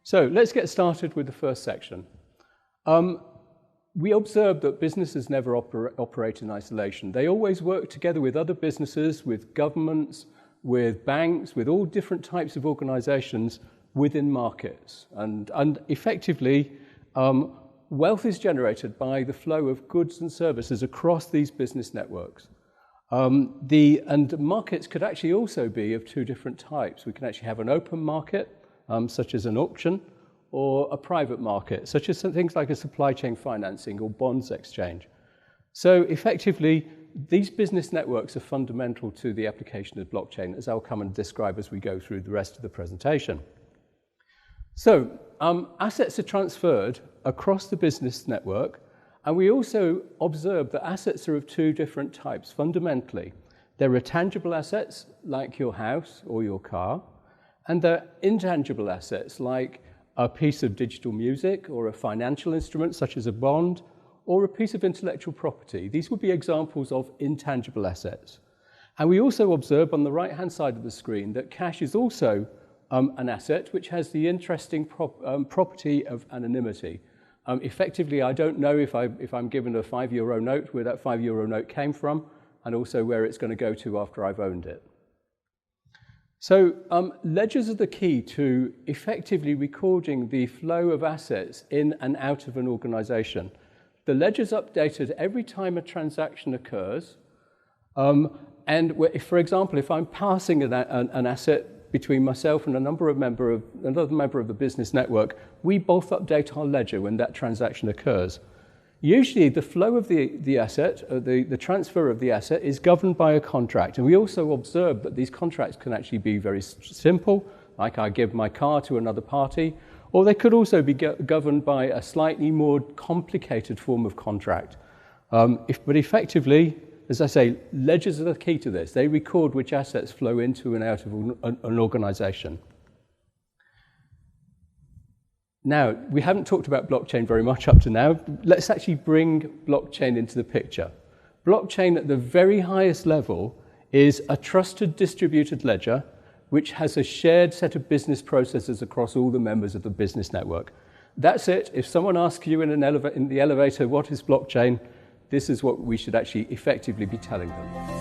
So let's get started with the first section. We observe that businesses never operate in isolation. They always work together with other businesses, with governments, with banks, with all different types of organizations within markets. And effectively, wealth is generated by the flow of goods and services across these business networks. And markets could actually also be of two different types. We can actually have an open market, such as an auction, or a private market, such as things like a supply chain financing or bonds exchange. So effectively, these business networks are fundamental to the application of blockchain, as I'll come and describe as we go through the rest of the presentation. So assets are transferred across the business network, and we also observe that assets are of two different types, fundamentally. There are tangible assets, like your house or your car, and there are intangible assets, like a piece of digital music or a financial instrument, such as a bond, or a piece of intellectual property. These would be examples of intangible assets. And we also observe on the right-hand side of the screen that cash is also an asset which has the interesting property of anonymity. Effectively, I don't know if I'm given a €5 note, where that €5 note came from, and also where it's going to go to after I've owned it. So ledgers are the key to effectively recording the flow of assets in and out of an organization. The ledger's updated every time a transaction occurs. And for example, if I'm passing an asset between myself and another member of the business network, we both update our ledger when that transaction occurs. Usually, the flow of the asset, the transfer of the asset, is governed by a contract. And we also observe that these contracts can actually be very simple, like I give my car to another party, or they could also be governed by a slightly more complicated form of contract. But effectively, as I say, ledgers are the key to this. They record which assets flow into and out of an organization. Now, we haven't talked about blockchain very much up to now. Let's actually bring blockchain into the picture. Blockchain at the very highest level is a trusted distributed ledger which has a shared set of business processes across all the members of the business network. That's it. If someone asks you in the elevator, what is blockchain, this is what we should actually effectively be telling them.